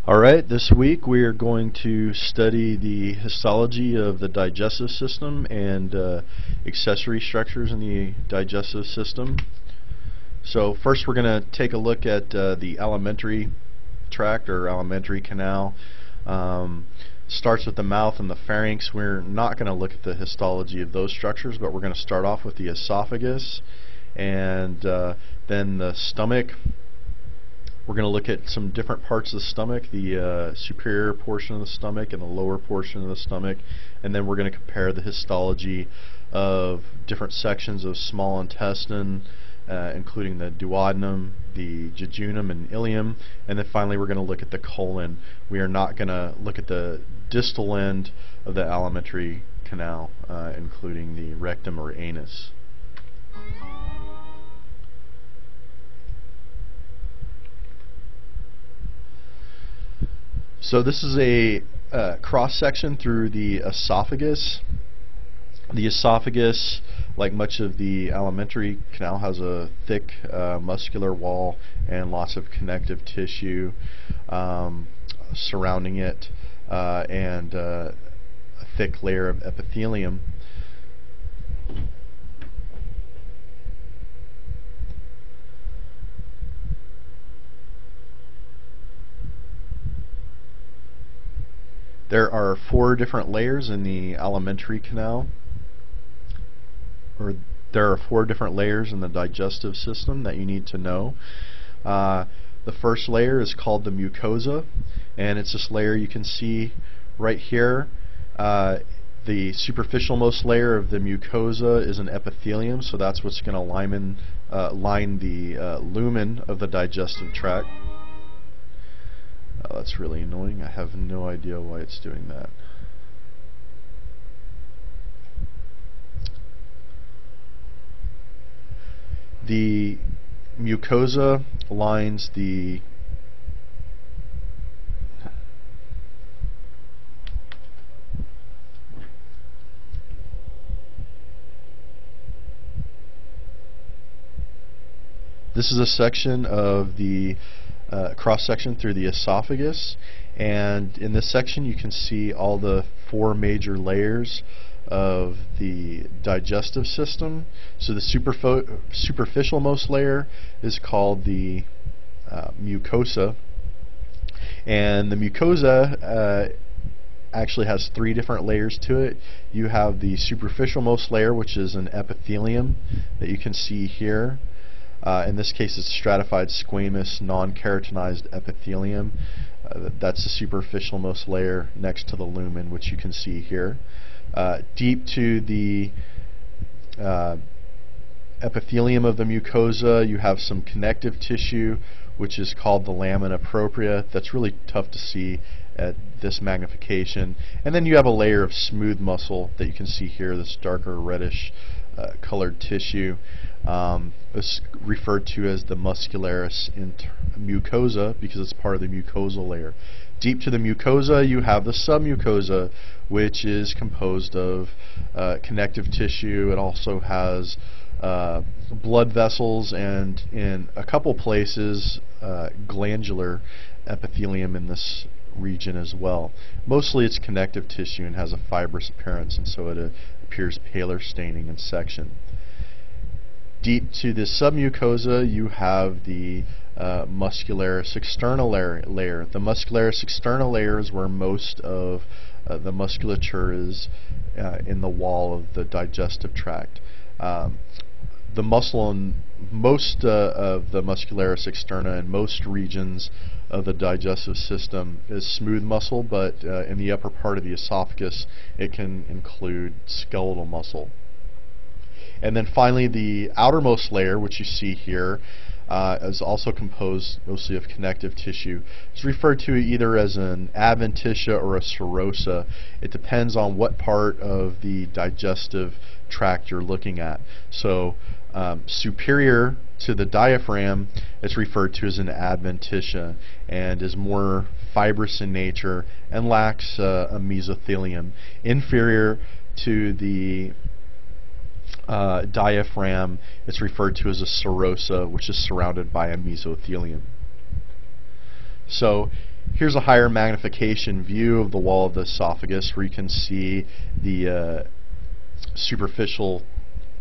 Alright, this week we are going to study the histology of the digestive system and accessory structures in the digestive system. So first we're going to take a look at the alimentary tract or alimentary canal. Starts with the mouth and the pharynx. We're not going to look at the histology of those structures, but we're going to start off with the esophagus and then the stomach. We're going to look at some different parts of the stomach, the superior portion of the stomach and the lower portion of the stomach, and then we're going to compare the histology of different sections of small intestine, including the duodenum, the jejunum, and ileum, and then finally we're going to look at the colon. We are not going to look at the distal end of the alimentary canal, including the rectum or anus. So this is a cross-section through the esophagus. The esophagus, like much of the alimentary canal, has a thick muscular wall and lots of connective tissue surrounding it and a thick layer of epithelium. There are 4 different layers in the alimentary canal, or there are 4 different layers in the digestive system that you need to know. The first layer is called the mucosa, and it's this layer you can see right here. The superficial-most layer of the mucosa is an epithelium, so that's what's going to line the lumen of the digestive tract. That's really annoying. I have no idea why it's doing that. The mucosa lines the This is a section of the cross-section through the esophagus, and in this section you can see all the 4 major layers of the digestive system. So the superficial-most layer is called the mucosa, and the mucosa actually has 3 different layers to it. You have the superficial-most layer, which is an epithelium that you can see here. In this case it's stratified squamous non-keratinized epithelium. That's the superficial-most layer next to the lumen, which you can see here. Deep to the epithelium of the mucosa you have some connective tissue, which is called the lamina propria. That's really tough to see at this magnification. And then you have a layer of smooth muscle that you can see here, this darker reddish colored tissue. It's referred to as the muscularis mucosa because it's part of the mucosal layer. Deep to the mucosa you have the submucosa, which is composed of connective tissue. It also has blood vessels and in a couple places glandular epithelium in this region as well. Mostly it's connective tissue and has a fibrous appearance, and so it appears paler staining in section. Deep to the submucosa you have the muscularis externa layer. The muscularis externa layer is where most of the musculature is in the wall of the digestive tract. The muscle in most of the muscularis externa in most regions of the digestive system is smooth muscle, but in the upper part of the esophagus it can include skeletal muscle. And then finally the outermost layer, which you see here, is also composed mostly of connective tissue. It's referred to either as an adventitia or a serosa. It depends on what part of the digestive tract you're looking at. So superior to the diaphragm, it's referred to as an adventitia and is more fibrous in nature and lacks a mesothelium. Inferior to the diaphragm, it's referred to as a serosa, which is surrounded by a mesothelium. So Here's a higher magnification view of the wall of the esophagus where you can see the superficial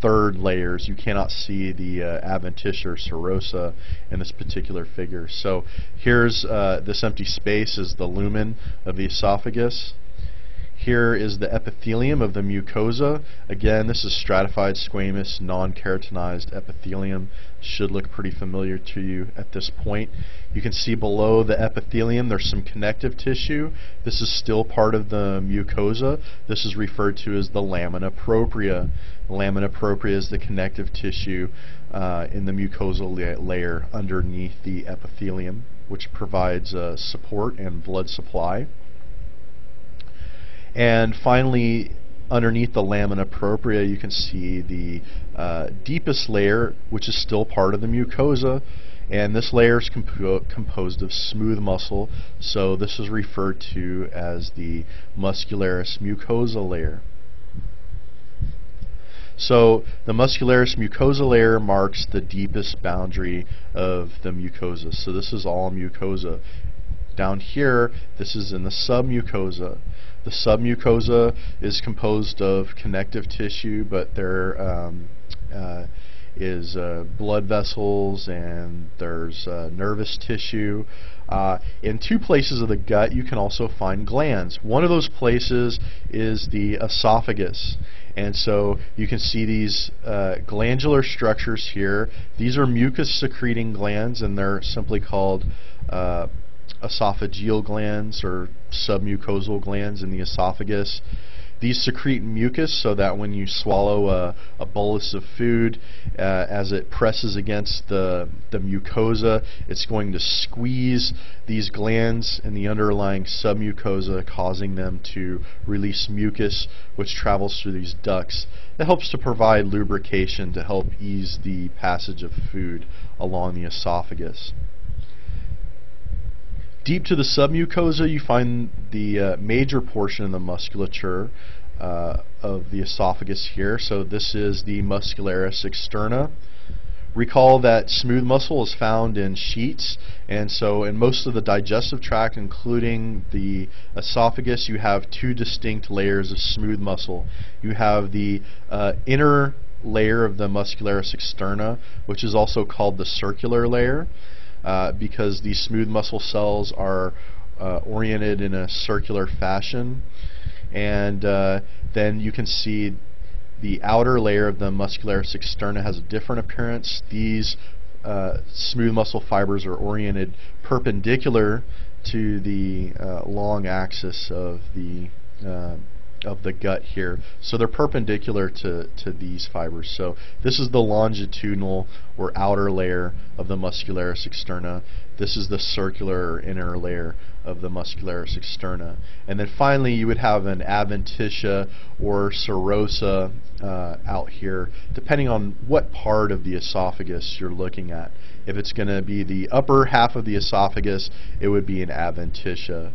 third layers. You cannot see the adventitia or serosa in this particular figure. So here's this empty space is the lumen of the esophagus. Here is the epithelium of the mucosa. Again, this is stratified squamous non-keratinized epithelium. Should look pretty familiar to you at this point. You can see below the epithelium there's some connective tissue. This is still part of the mucosa. This is referred to as the lamina propria. The lamina propria is the connective tissue in the mucosal layer underneath the epithelium, which provides support and blood supply. And finally, underneath the lamina propria, you can see the deepest layer, which is still part of the mucosa, and this layer is composed of smooth muscle, so this is referred to as the muscularis mucosa layer. So the muscularis mucosa layer marks the deepest boundary of the mucosa. So this is all mucosa. Down here, this is in the submucosa. The submucosa is composed of connective tissue, but there is blood vessels and there's nervous tissue. In two places of the gut you can also find glands. One of those places is the esophagus, and so you can see these glandular structures here. These are mucus secreting glands, and they're simply called esophageal glands or submucosal glands in the esophagus. These secrete mucus so that when you swallow a bolus of food, as it presses against the mucosa, it's going to squeeze these glands in the underlying submucosa, causing them to release mucus, which travels through these ducts. That helps to provide lubrication to help ease the passage of food along the esophagus. Deep to the submucosa, you find the major portion of the musculature of the esophagus here. So this is the muscularis externa. Recall that smooth muscle is found in sheets, and so in most of the digestive tract, including the esophagus, you have two distinct layers of smooth muscle. You have the inner layer of the muscularis externa, which is also called the circular layer. Because these smooth muscle cells are oriented in a circular fashion, and then you can see the outer layer of the muscularis externa has a different appearance. These smooth muscle fibers are oriented perpendicular to the long axis of the gut here, so they're perpendicular to these fibers. So this is the longitudinal or outer layer of the muscularis externa. This is the circular or inner layer of the muscularis externa. And then finally you would have an adventitia or serosa out here, depending on what part of the esophagus you're looking at. If it's going to be the upper half of the esophagus, it would be an adventitia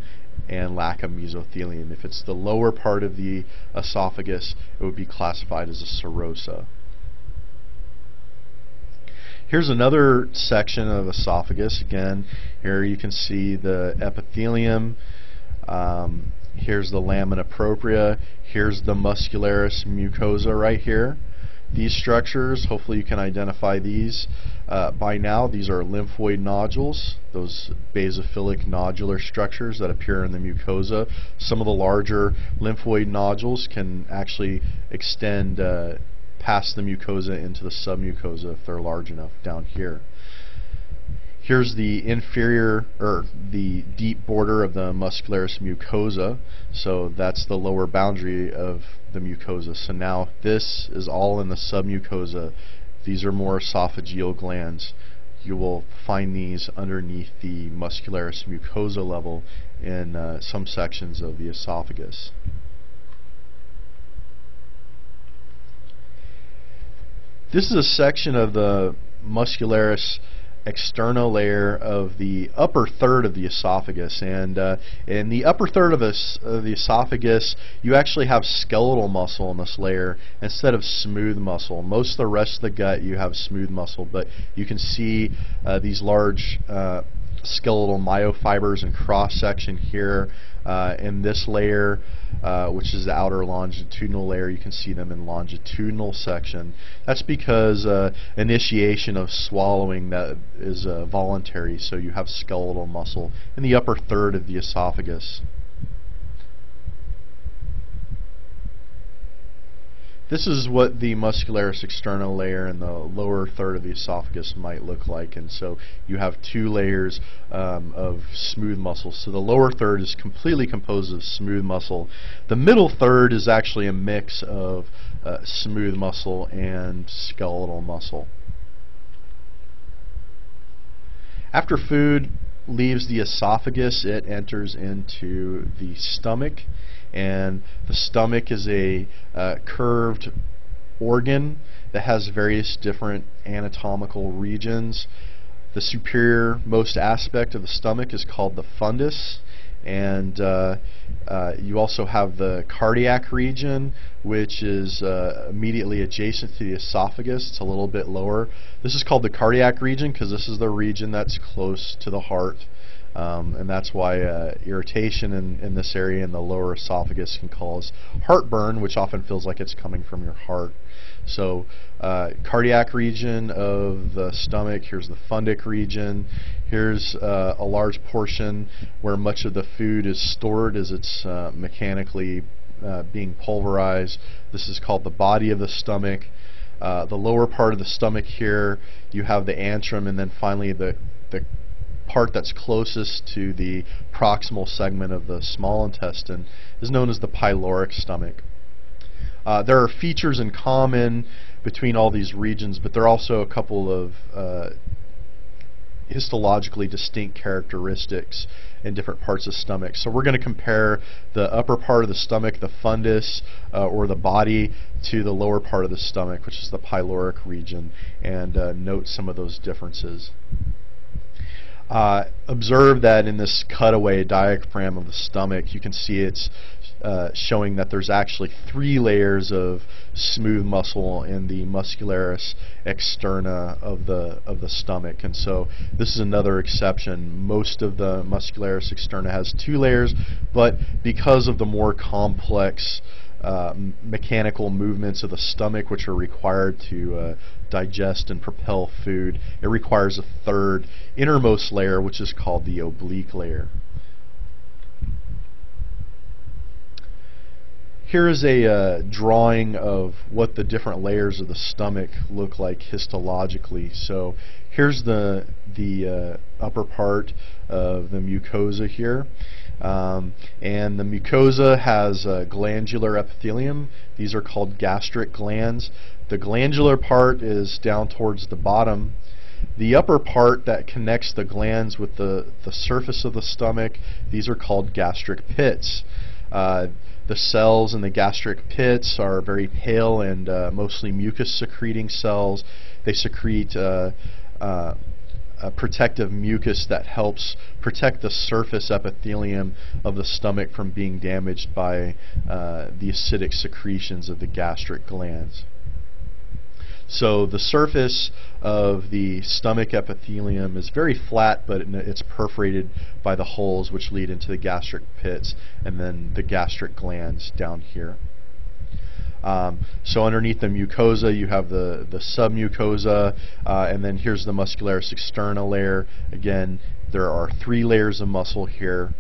and lack of mesothelium. If it's the lower part of the esophagus, it would be classified as a serosa. Here's another section of esophagus. Again, here you can see the epithelium. Here's the lamina propria. Here's the muscularis mucosa right here. These structures, hopefully you can identify these by now. These are lymphoid nodules, those basophilic nodular structures that appear in the mucosa. Some of the larger lymphoid nodules can actually extend past the mucosa into the submucosa if they're large enough down here. Here's the inferior, or the deep border of the muscularis mucosa, so that's the lower boundary of the mucosa. So now this is all in the submucosa. These are more esophageal glands. You will find these underneath the muscularis mucosa level in some sections of the esophagus. This is a section of the muscularis external layer of the upper third of the esophagus, and in the upper third of the esophagus you actually have skeletal muscle in this layer instead of smooth muscle. Most of the rest of the gut you have smooth muscle, but you can see these large skeletal myofibers and cross-section here. In this layer, which is the outer longitudinal layer, you can see them in longitudinal section. That's because initiation of swallowing that is voluntary, so you have skeletal muscle in the upper third of the esophagus. This is what the muscularis externa layer in the lower third of the esophagus might look like, and so you have two layers of smooth muscle. So the lower third is completely composed of smooth muscle. The middle third is actually a mix of smooth muscle and skeletal muscle. After food leaves the esophagus, it enters into the stomach, and the stomach is a curved organ that has various different anatomical regions. The superior most aspect of the stomach is called the fundus, and you also have the cardiac region, which is immediately adjacent to the esophagus. It's a little bit lower. This is called the cardiac region because this is the region that's close to the heart. And that's why irritation in this area in the lower esophagus can cause heartburn, which often feels like it's coming from your heart. So cardiac region of the stomach, here's the fundic region. Here's a large portion where much of the food is stored as it's mechanically being pulverized. This is called the body of the stomach. The lower part of the stomach here, you have the antrum, and then finally the part that's closest to the proximal segment of the small intestine is known as the pyloric stomach. There are features in common between all these regions, but there are also a couple of histologically distinct characteristics in different parts of the stomach. So we're going to compare the upper part of the stomach, the fundus, or the body, to the lower part of the stomach, which is the pyloric region, and note some of those differences. Observe that in this cutaway diaphragm of the stomach, you can see it's showing that there's actually 3 layers of smooth muscle in the muscularis externa of the stomach, and so this is another exception. Most of the muscularis externa has 2 layers, but because of the more complex mechanical movements of the stomach, which are required to digest and propel food, it requires a third innermost layer, which is called the oblique layer. Here is a drawing of what the different layers of the stomach look like histologically. So here's the upper part of the mucosa here. And the mucosa has glandular epithelium. These are called gastric glands. The glandular part is down towards the bottom. The upper part that connects the glands with the surface of the stomach, these are called gastric pits. The cells in the gastric pits are very pale and mostly mucus-secreting cells. They secrete a protective mucus that helps protect the surface epithelium of the stomach from being damaged by the acidic secretions of the gastric glands. So the surface of the stomach epithelium is very flat, but it's perforated by the holes which lead into the gastric pits and then the gastric glands down here. So underneath the mucosa you have the submucosa, and then here's the muscularis externa layer. Again, there are 3 layers of muscle here.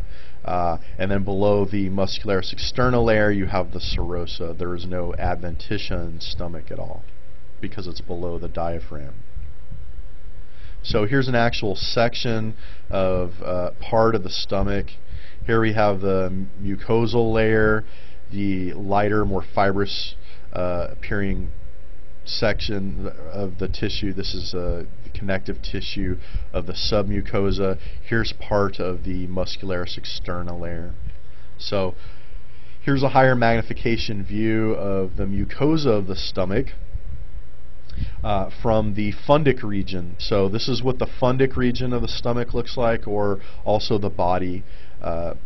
And then below the muscularis externa layer you have the serosa. There is no adventitia in the stomach at all, because it's below the diaphragm. So here's an actual section of part of the stomach. Here we have the mucosal layer, the lighter, more fibrous appearing section of the tissue. This is the connective tissue of the submucosa. Here's part of the muscularis externa layer. So here's a higher magnification view of the mucosa of the stomach from the fundic region. So this is what the fundic region of the stomach looks like, or also the body of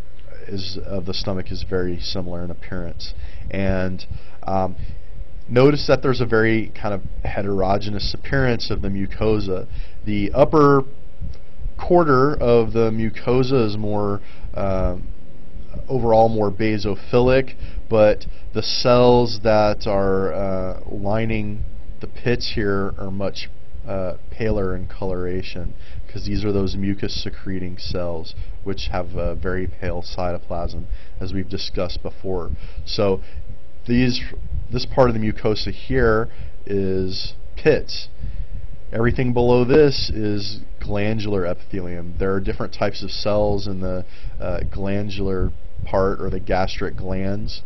the stomach is very similar in appearance. And notice that there's a very kind of heterogeneous appearance of the mucosa. The upper quarter of the mucosa is more overall more basophilic, but the cells that are lining the pits here are much paler in coloration, because these are those mucus secreting cells which have very pale cytoplasm, as we've discussed before. So this part of the mucosa here is pits. Everything below this is glandular epithelium. There are different types of cells in the glandular part, or the gastric glands.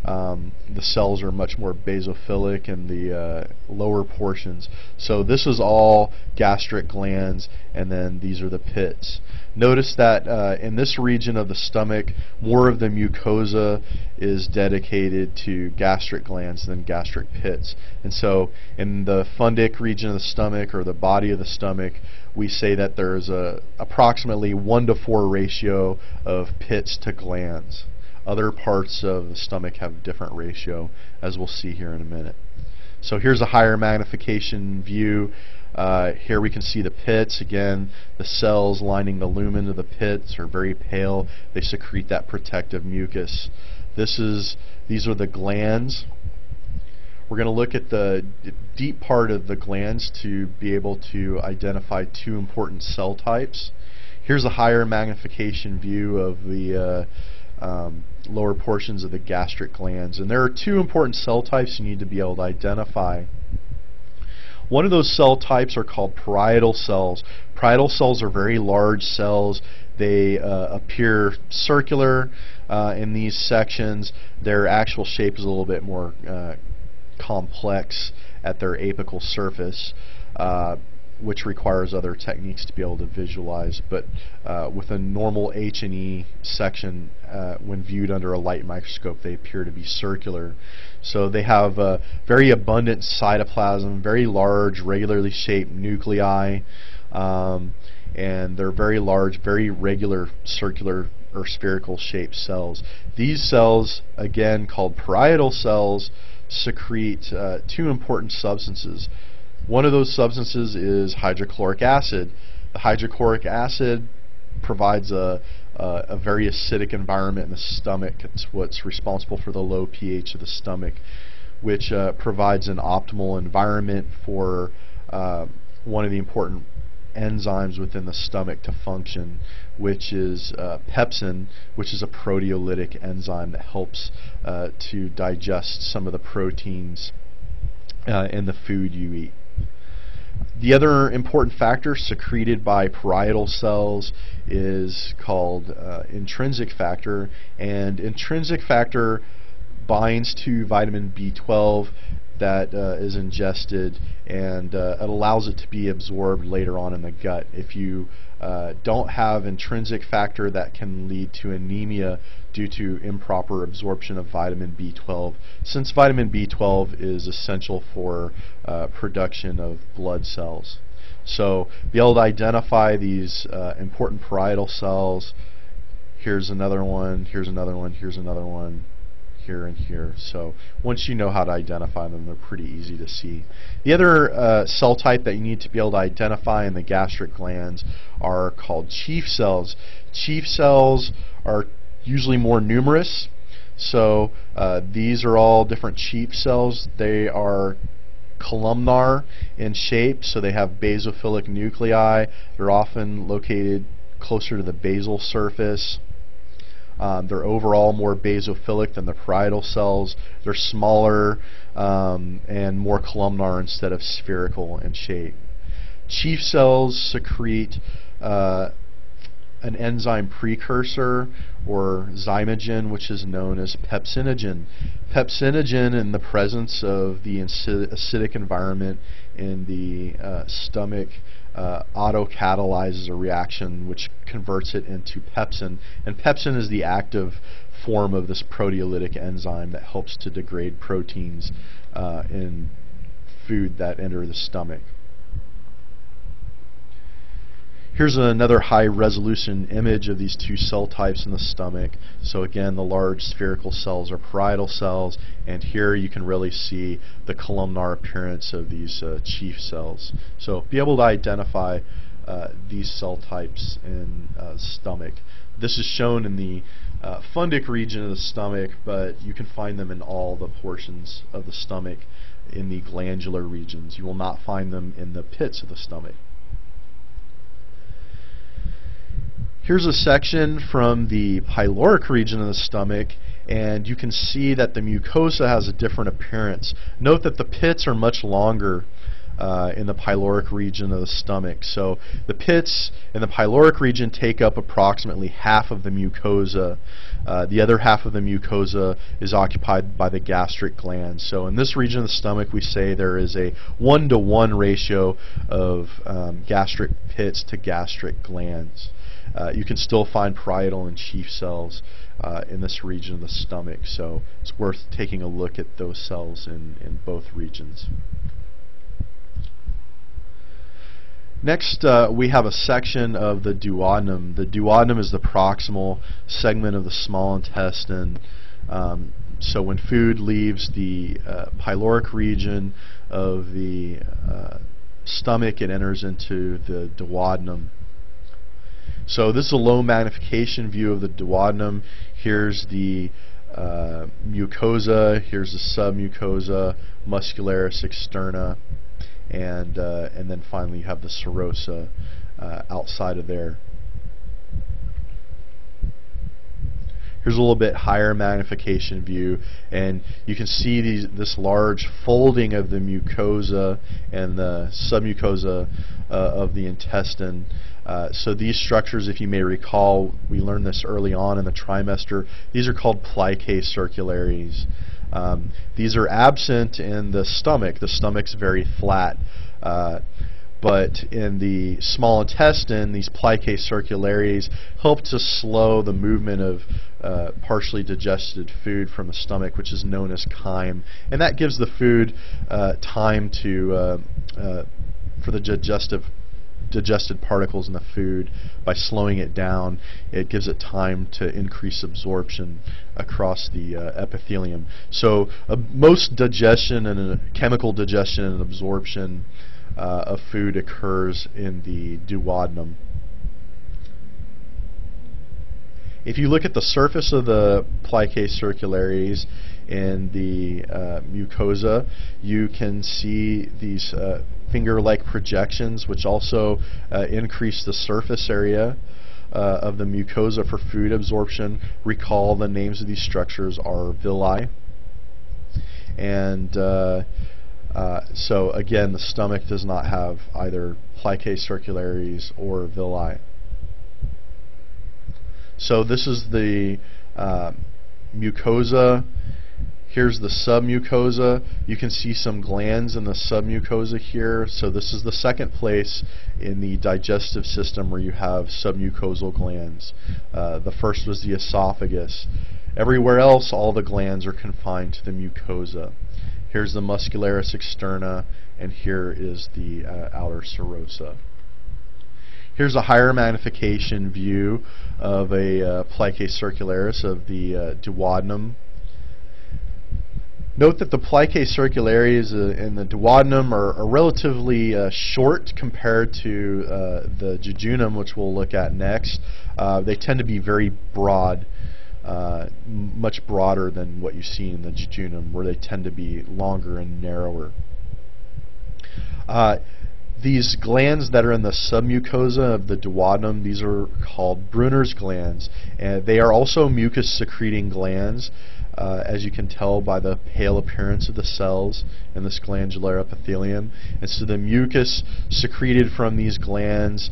The cells are much more basophilic in the lower portions. So this is all gastric glands, and then these are the pits. Notice that in this region of the stomach, more of the mucosa is dedicated to gastric glands than gastric pits. And so in the fundic region of the stomach, or the body of the stomach, we say that there's a approximately 1:4 ratio of pits to glands. Other parts of the stomach have a different ratio, as we'll see here in a minute. So here's a higher magnification view. Here we can see the pits. Again, the cells lining the lumen of the pits are very pale. They secrete that protective mucus. These are the glands. We're going to look at the deep part of the glands to be able to identify two important cell types. Here's a higher magnification view of the lower portions of the gastric glands, and there are two important cell types you need to be able to identify. One of those cell types are called parietal cells. Parietal cells are very large cells. They appear circular in these sections. Their actual shape is a little bit more complex at their apical surface, which requires other techniques to be able to visualize. But with a normal H&E section, when viewed under a light microscope, they appear to be circular. So they have very abundant cytoplasm, very large, regularly shaped nuclei, and they're very large, very regular circular or spherical shaped cells. These cells, again called parietal cells, secrete two important substances. One of those substances is hydrochloric acid. The hydrochloric acid provides a very acidic environment in the stomach. It's what's responsible for the low pH of the stomach, which provides an optimal environment for one of the important enzymes within the stomach to function, which is pepsin, which is a proteolytic enzyme that helps to digest some of the proteins in the food you eat. The other important factor secreted by parietal cells is called intrinsic factor, and intrinsic factor binds to vitamin B12 that is ingested, and it allows it to be absorbed later on in the gut. If you don't have intrinsic factor, that can lead to anemia due to improper absorption of vitamin B12, since vitamin B12 is essential for production of blood cells. So be able to identify these important parietal cells. Here's another one, here's another one, here's another one, here and here. So once you know how to identify them, they're pretty easy to see. The other cell type that you need to be able to identify in the gastric glands are called chief cells. Chief cells are usually more numerous. So these are all different chief cells. They are columnar in shape, so they have basophilic nuclei. They're often located closer to the basal surface. They're overall more basophilic than the parietal cells. They're smaller and more columnar instead of spherical in shape. Chief cells secrete an enzyme precursor, or zymogen, which is known as pepsinogen. Pepsinogen, in the presence of the acidic environment in the stomach, autocatalyzes a reaction which converts it into pepsin, and pepsin is the active form of this proteolytic enzyme that helps to degrade proteins in food that enter the stomach. Here's another high-resolution image of these two cell types in the stomach. So again, the large spherical cells are parietal cells, and here you can really see the columnar appearance of these chief cells. So be able to identify these cell types in stomach. This is shown in the fundic region of the stomach, but you can find them in all the portions of the stomach in the glandular regions. You will not find them in the pits of the stomach. Here's a section from the pyloric region of the stomach, and you can see that the mucosa has a different appearance. Note that the pits are much longer in the pyloric region of the stomach. So the pits in the pyloric region take up approximately half of the mucosa. The other half of the mucosa is occupied by the gastric glands. So in this region of the stomach, we say there is a 1-to-1 ratio of gastric pits to gastric glands. You can still find parietal and chief cells in this region of the stomach, so it's worth taking a look at those cells in both regions. Next, we have a section of the duodenum. The duodenum is the proximal segment of the small intestine. So when food leaves the pyloric region of the stomach, it enters into the duodenum. So this is a low magnification view of the duodenum. Here's the mucosa, here's the submucosa, muscularis externa, and then finally you have the serosa outside of there. Here's a little bit higher magnification view, and you can see this large folding of the mucosa and the submucosa of the intestine. So these structures, if you may recall, we learned this early on in the trimester, these are called plicae circulares. These are absent in the stomach. The stomach's very flat. But in the small intestine, these plicae circulares help to slow the movement of partially digested food from the stomach, which is known as chyme. And that gives the food time to, for the digested particles in the food. By slowing it down, it gives it time to increase absorption across the epithelium. So most digestion and chemical digestion and absorption of food occurs in the duodenum. If you look at the surface of the plicae circulares in the mucosa, you can see these finger-like projections, which also increase the surface area of the mucosa for food absorption. Recall the names of these structures are villi. And so again, the stomach does not have either plicae circulares or villi. So this is the mucosa. Here's the submucosa. You can see some glands in the submucosa here. So this is the second place in the digestive system where you have submucosal glands. The first was the esophagus. Everywhere else, all the glands are confined to the mucosa. Here's the muscularis externa, and here is the outer serosa. Here's a higher magnification view of a plicae circularis of the duodenum. Note that the plicae circulares in the duodenum are relatively short compared to the jejunum, which we'll look at next. They tend to be very broad, much broader than what you see in the jejunum, where they tend to be longer and narrower. These glands that are in the submucosa of the duodenum, these are called Bruners glands, and they are also mucus-secreting glands, as you can tell by the pale appearance of the cells in this glandular epithelium. And so the mucus secreted from these glands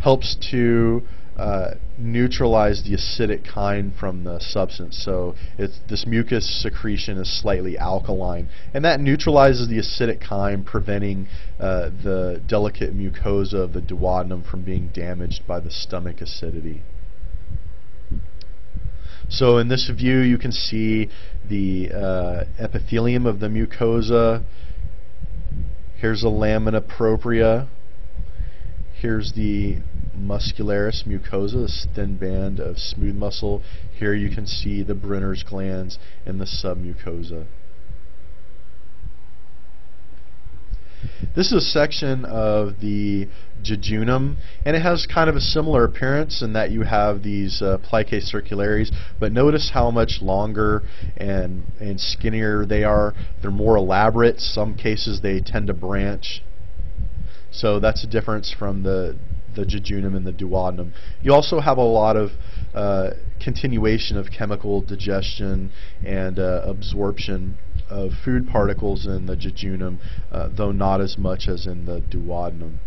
helps to neutralize the acidic kind from the substance. So this mucus secretion is slightly alkaline, and that neutralizes the acidic kind, preventing the delicate mucosa of the duodenum from being damaged by the stomach acidity. So in this view, you can see the epithelium of the mucosa. Here's a lamina propria. Here's the muscularis mucosa, this thin band of smooth muscle. Here you can see the Bruners glands in the submucosa. This is a section of the Jjunum, and it has kind of a similar appearance in that you have these Plaque circulares, but notice how much longer and skinnier they are. They're more elaborate. Some cases they tend to branch. So that's a difference from the Jjunum and the Duodenum. You also have a lot of continuation of chemical digestion and absorption of food particles in the Jjunum, though not as much as in the Duodenum.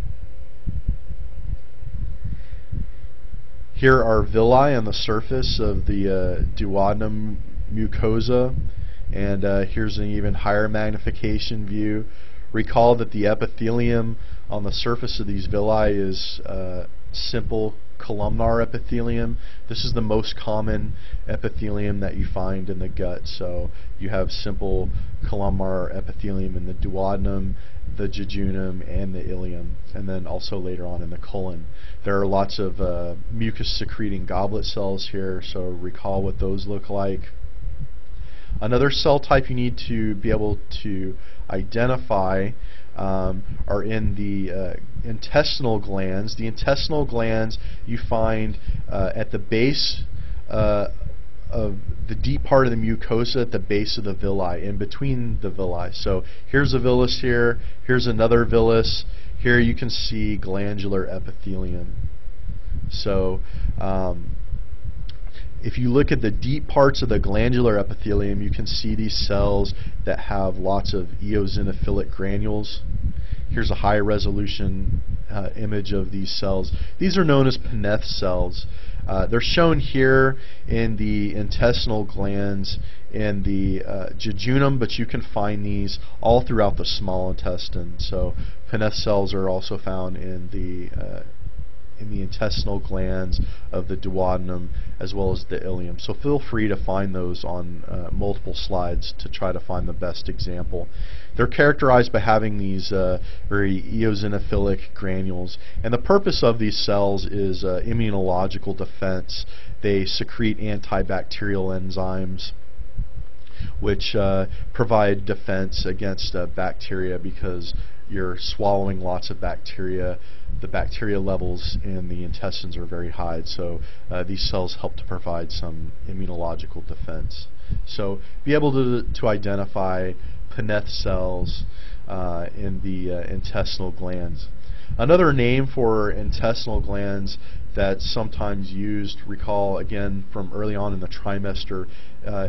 Here are villi on the surface of the duodenum mucosa, and here's an even higher magnification view. Recall that the epithelium on the surface of these villi is simple columnar epithelium. This is the most common epithelium that you find in the gut. So you have simple columnar epithelium in the duodenum, the jejunum, and the ileum, and then also later on in the colon. There are lots of mucus secreting goblet cells here, so recall what those look like. Another cell type you need to be able to identify are in the intestinal glands. The intestinal glands you find at the base of the deep part of the mucosa, at the base of the villi, in between the villi. So here's a villus here, here's another villus. Here you can see glandular epithelium. So if you look at the deep parts of the glandular epithelium, you can see these cells that have lots of eosinophilic granules. Here's a high resolution image of these cells. These are known as Pinet cells. They're shown here in the intestinal glands in the jejunum, but you can find these all throughout the small intestine. So Pinet cells are also found in the intestinal glands of the duodenum as well as the ileum. So feel free to find those on multiple slides to try to find the best example. They're characterized by having these very eosinophilic granules, and the purpose of these cells is immunological defense. They secrete antibacterial enzymes which provide defense against bacteria, because you're swallowing lots of bacteria. The bacteria levels in the intestines are very high, so these cells help to provide some immunological defense. So be able to identify Pinet cells in the intestinal glands. Another name for intestinal glands that's sometimes used, recall again from early on in the trimester,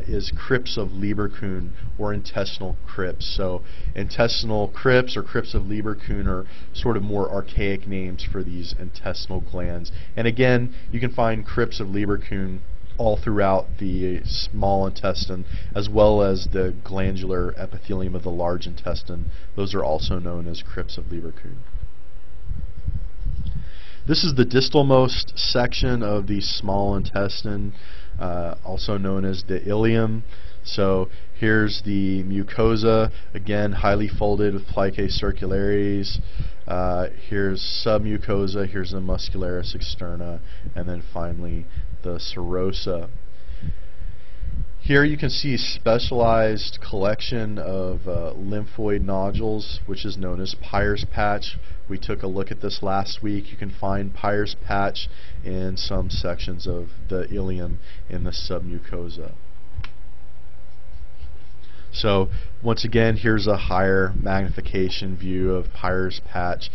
is crypts of Lieberkühn, or intestinal crypts. So intestinal crypts or crypts of Lieberkühn are sort of more archaic names for these intestinal glands. And again, you can find crypts of Lieberkühn all throughout the small intestine, as well as the glandular epithelium of the large intestine. Those are also known as crypts of Lieberkühn. This is the distalmost section of the small intestine, also known as the ileum. So here's the mucosa, again highly folded with Plaque circulares. Here's submucosa, here's the muscularis externa, and then finally the serosa. Here you can see a specialized collection of lymphoid nodules, which is known as Pleuris Patch. We took a look at this last week. You can find Pleuris Patch in some sections of the ileum in the submucosa. So once again, here's a higher magnification view of Pleuris Patch.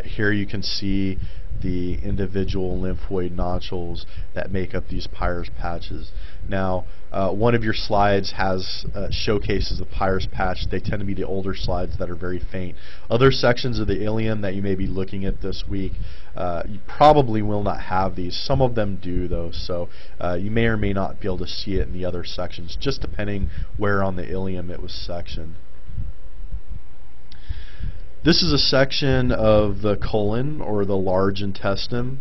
Here you can see the individual lymphoid nodules that make up these Pleuris patches. Now, one of your slides has showcases the Pleuris patch. They tend to be the older slides that are very faint. Other sections of the ileum that you may be looking at this week, you probably will not have these. Some of them do, though, so you may or may not be able to see it in the other sections, just depending where on the ileum it was sectioned. This is a section of the colon, or the large intestine.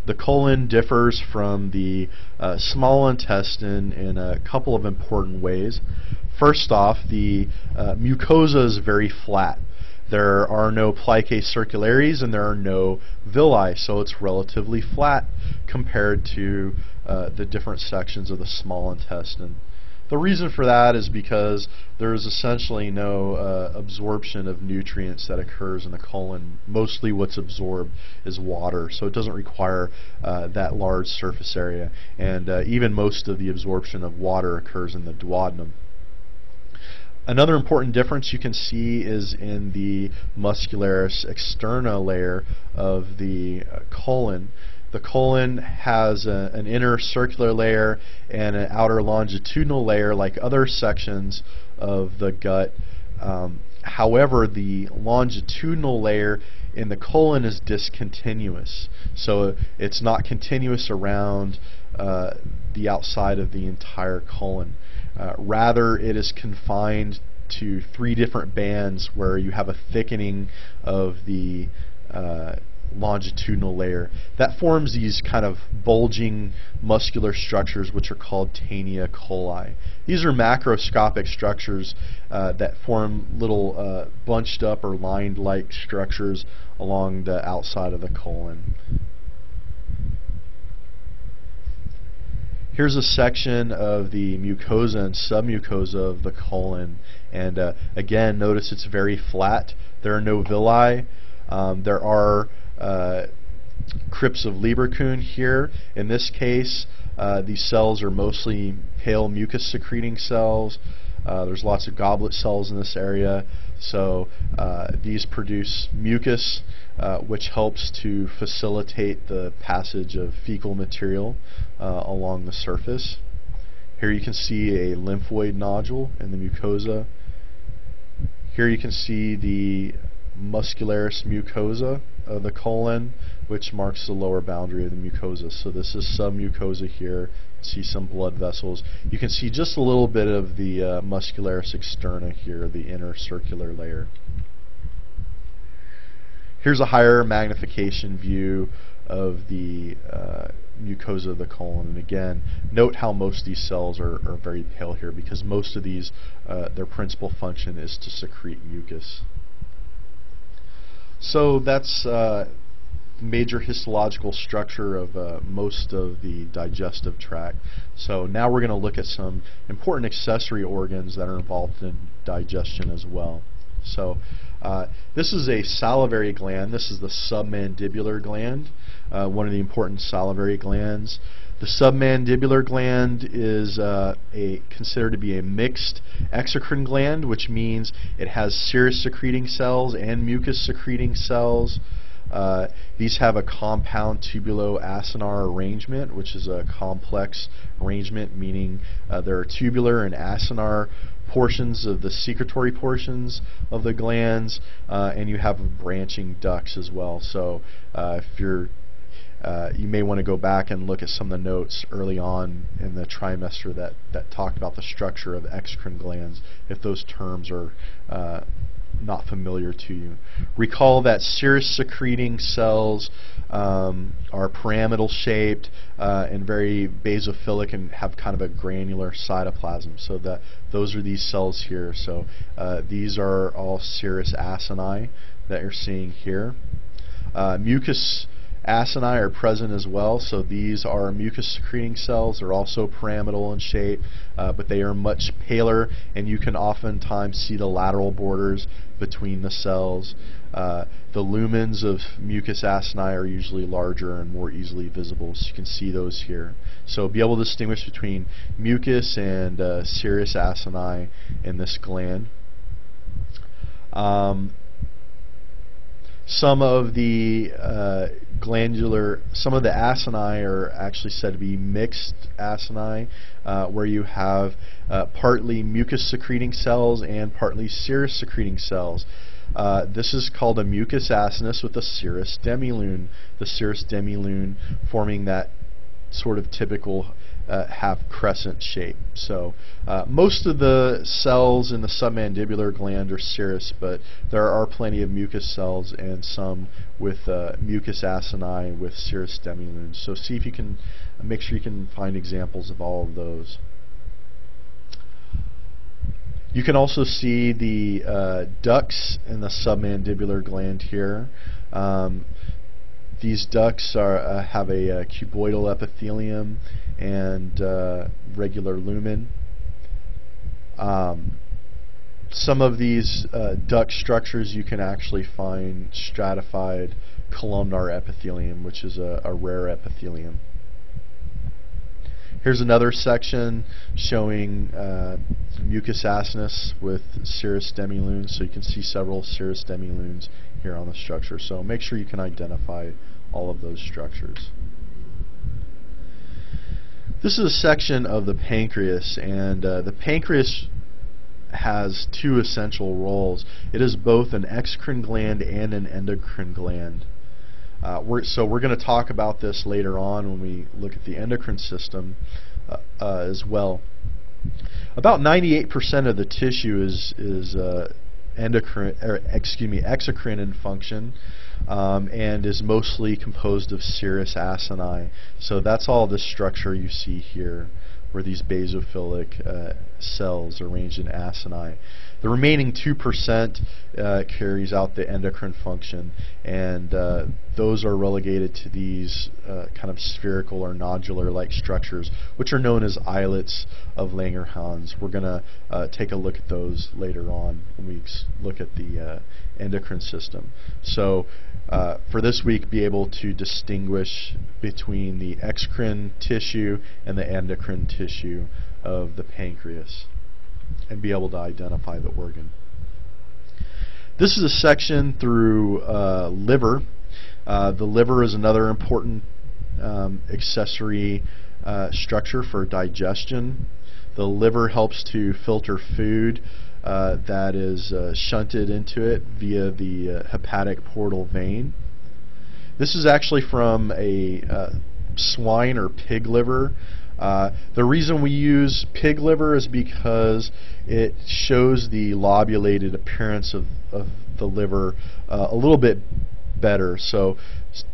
The colon differs from the small intestine in a couple of important ways. First off, the mucosa is very flat. There are no Plaque circulares and there are no villi, so it's relatively flat compared to the different sections of the small intestine. The reason for that is because there is essentially no absorption of nutrients that occurs in the colon. Mostly what's absorbed is water, so it doesn't require that large surface area. And even most of the absorption of water occurs in the duodenum. Another important difference you can see is in the muscularis externa layer of the colon. The colon has an inner circular layer and an outer longitudinal layer like other sections of the gut. However, the longitudinal layer in the colon is discontinuous. So it's not continuous around the outside of the entire colon. Rather, it is confined to 3 different bands where you have a thickening of the longitudinal layer. That forms these kind of bulging muscular structures which are called taenia coli. These are macroscopic structures that form little bunched up or lined-like structures along the outside of the colon. Here's a section of the mucosa and submucosa of the colon, and again, notice it's very flat. There are no villi. There are crypts of Lieberkühn here. In this case, these cells are mostly pale mucus secreting cells. There's lots of goblet cells in this area, so these produce mucus, which helps to facilitate the passage of fecal material along the surface. Here you can see a lymphoid nodule in the mucosa. Here you can see the muscularis mucosa of the colon, which marks the lower boundary of the mucosa. So this is submucosa here. See some blood vessels. You can see just a little bit of the muscularis externa here, the inner circular layer. Here's a higher magnification view of the mucosa of the colon. And again, note how most of these cells are very pale here, because most of these, their principal function is to secrete mucus. So that's major histological structure of most of the digestive tract. So now we're going to look at some important accessory organs that are involved in digestion as well. So this is a salivary gland. This is the submandibular gland, one of the important salivary glands. The submandibular gland is considered to be a mixed exocrine gland, which means it has serous secreting cells and mucus secreting cells. These have a compound tubulo-acinar arrangement, which is a complex arrangement, meaning there are tubular and acinar portions of the secretory portions of the glands, and you have branching ducts as well. So if you're you may want to go back and look at some of the notes early on in the trimester that talked about the structure of exocrine glands, if those terms are not familiar to you. Recall that serous secreting cells are pyramidal shaped and very basophilic and have kind of a granular cytoplasm. So those are these cells here. So these are all serous acini that you're seeing here. Mucus acini are present as well, so these are mucus secreting cells. They're also pyramidal in shape, but they are much paler, and you can oftentimes see the lateral borders between the cells. The lumens of mucus acini are usually larger and more easily visible, so you can see those here. So be able to distinguish between mucus and serous acini in this gland. Some of the acini are actually said to be mixed acini, where you have partly mucus secreting cells and partly serous secreting cells. This is called a mucus acinus with a serous demilune. The serous demilune forming that sort of typical half crescent shape. So most of the cells in the submandibular gland are serous, but there are plenty of mucus cells and some with mucus acini with serous demilunes. So see if you can make sure you can find examples of all of those. You can also see the ducts in the submandibular gland here. These ducts have a cuboidal epithelium and regular lumen. Some of these duct structures you can actually find stratified columnar epithelium, which is a rare epithelium. Here's another section showing mucus acinus with serous demilunes. So you can see several serous demilunes here on the structure. So make sure you can identify all of those structures. This is a section of the pancreas, and the pancreas has two essential roles. It is both an exocrine gland and an endocrine gland. So we're going to talk about this later on when we look at the endocrine system as well. About 98% of the tissue is exocrine in function, and is mostly composed of serous acini. So that's all the structure you see here, where these basophilic cells arranged in acini. The remaining 2% carries out the endocrine function, and those are relegated to these kind of spherical or nodular-like structures, which are known as islets of Langerhans. We're going to take a look at those later on when we look at the endocrine system. So for this week, be able to distinguish between the exocrine tissue and the endocrine tissue of the pancreas, and be able to identify the organ. This is a section through liver. The liver is another important accessory structure for digestion. The liver helps to filter food that is shunted into it via the hepatic portal vein. This is actually from a swine or pig liver. The reason we use pig liver is because it shows the lobulated appearance of the liver a little bit better. So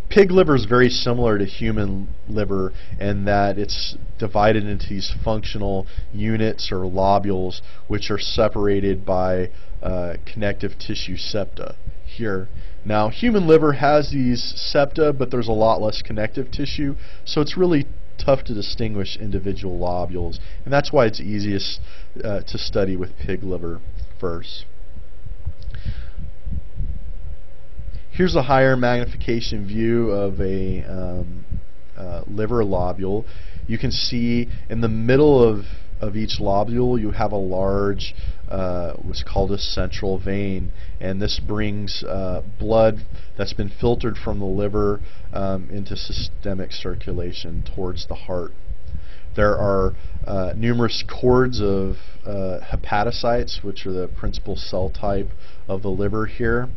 pig liver is very similar to human liver in that it's divided into these functional units or lobules, which are separated by connective tissue septa here. Now, human liver has these septa, but there's a lot less connective tissue, so it's really tough to distinguish individual lobules, and that's why it's easiest to study with pig liver first. Here's a higher magnification view of a liver lobule. You can see in the middle of each lobule you have a large what's called a central vein, and this brings blood that's been filtered from the liver into systemic circulation towards the heart. There are numerous cords of hepatocytes, which are the principal cell type of the liver here.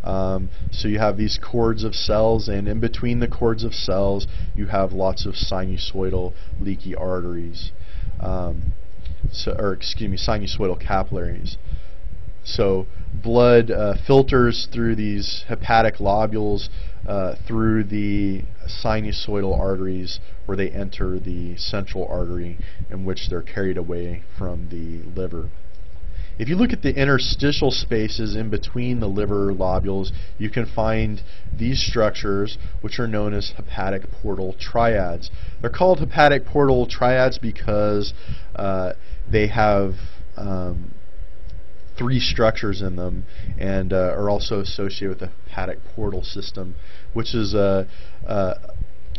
So you have these cords of cells, and in between the cords of cells you have lots of sinusoidal leaky arteries. Sinusoidal capillaries. So blood filters through these hepatic lobules through the sinusoidal arteries, where they enter the central artery, in which they're carried away from the liver. If you look at the interstitial spaces in between the liver lobules, you can find these structures, which are known as hepatic portal triads. They're called hepatic portal triads because they have three structures in them, and are also associated with the hepatic portal system, which is a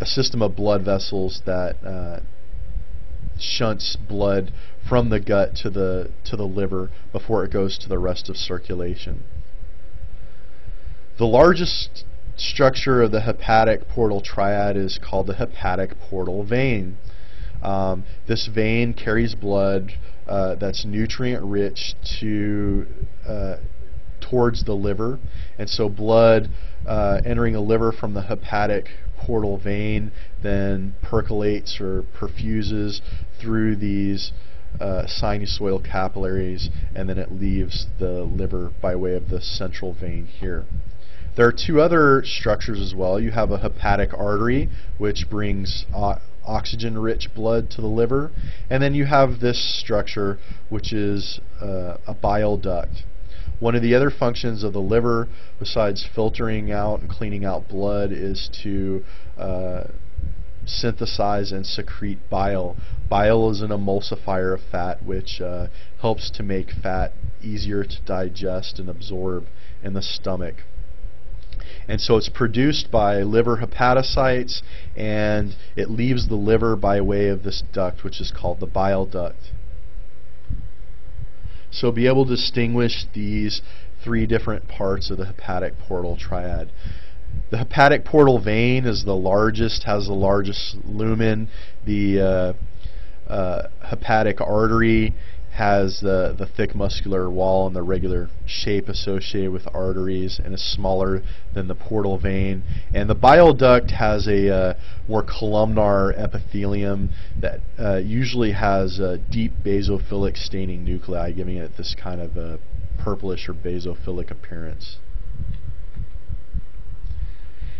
system of blood vessels that shunts blood from the gut to the liver before it goes to the rest of circulation. The largest structure of the hepatic portal triad is called the hepatic portal vein. This vein carries blood that's nutrient rich towards the liver, and so blood entering the liver from the hepatic portal vein then percolates or perfuses through these sinusoidal capillaries, and then it leaves the liver by way of the central vein here. There are two other structures as well. You have a hepatic artery, which brings oxygen-rich blood to the liver, and then you have this structure, which is a bile duct. One of the other functions of the liver, besides filtering out and cleaning out blood, is to synthesize and secrete bile. Bile is an emulsifier of fat, which helps to make fat easier to digest and absorb in the stomach. And so it's produced by liver hepatocytes, and it leaves the liver by way of this duct, which is called the bile duct. So be able to distinguish these three different parts of the hepatic portal triad. The hepatic portal vein is the largest, has the largest lumen. The hepatic artery has the thick muscular wall and the regular shape associated with arteries, and is smaller than the portal vein. And the bile duct has a more columnar epithelium that usually has deep basophilic staining nuclei, giving it this kind of a purplish or basophilic appearance.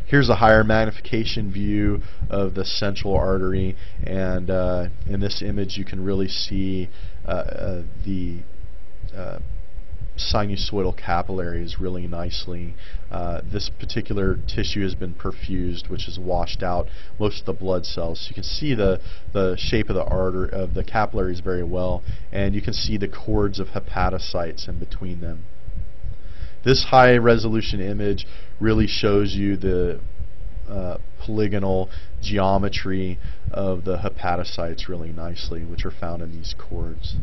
Here's a higher magnification view of the central artery, and in this image you can really see the sinusoidal capillaries really nicely. This particular tissue has been perfused, which has washed out most of the blood cells. So you can see the shape of the artery of the capillaries very well, and you can see the cords of hepatocytes in between them. This high resolution image really shows you the polygonal geometry of the hepatocytes really nicely, which are found in these cords.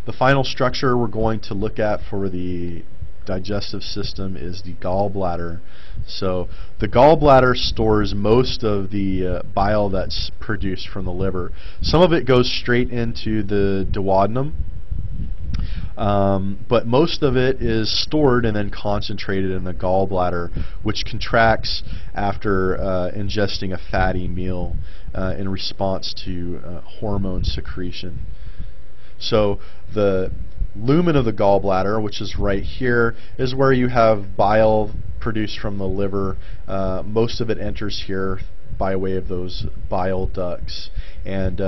The final structure we're going to look at for the digestive system is the gallbladder. So the gallbladder stores most of the bile that's produced from the liver. Some of it goes straight into the duodenum, but most of it is stored and then concentrated in the gallbladder, which contracts after ingesting a fatty meal in response to hormone secretion. So the lumen of the gallbladder, which is right here, is where you have bile produced from the liver. Most of it enters here by way of those bile ducts, and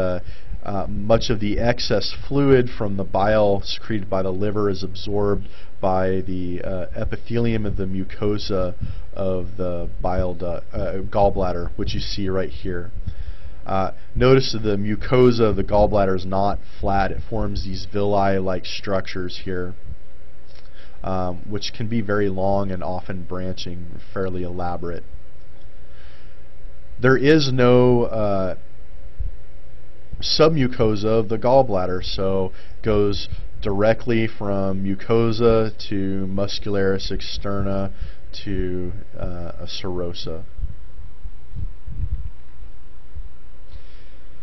much of the excess fluid from the bile secreted by the liver is absorbed by the epithelium of the mucosa of the gallbladder, which you see right here. Notice that the mucosa of the gallbladder is not flat. It forms these villi-like structures here, which can be very long and often branching, fairly elaborate. There is no submucosa of the gallbladder, so goes directly from mucosa to muscularis externa to a serosa.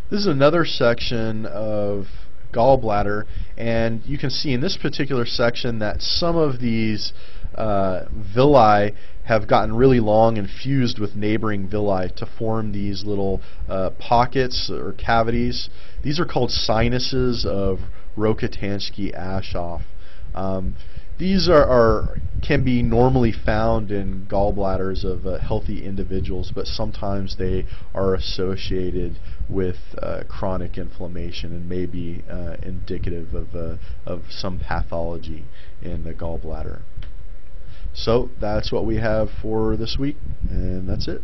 This is another section of gallbladder, and you can see in this particular section that some of these villi have gotten really long and fused with neighboring villi to form these little pockets or cavities. These are called sinuses of Rokitansky-Aschoff. These can be normally found in gallbladders of healthy individuals, but sometimes they are associated with chronic inflammation and may be indicative of some pathology in the gallbladder. So that's what we have for this week, and that's it.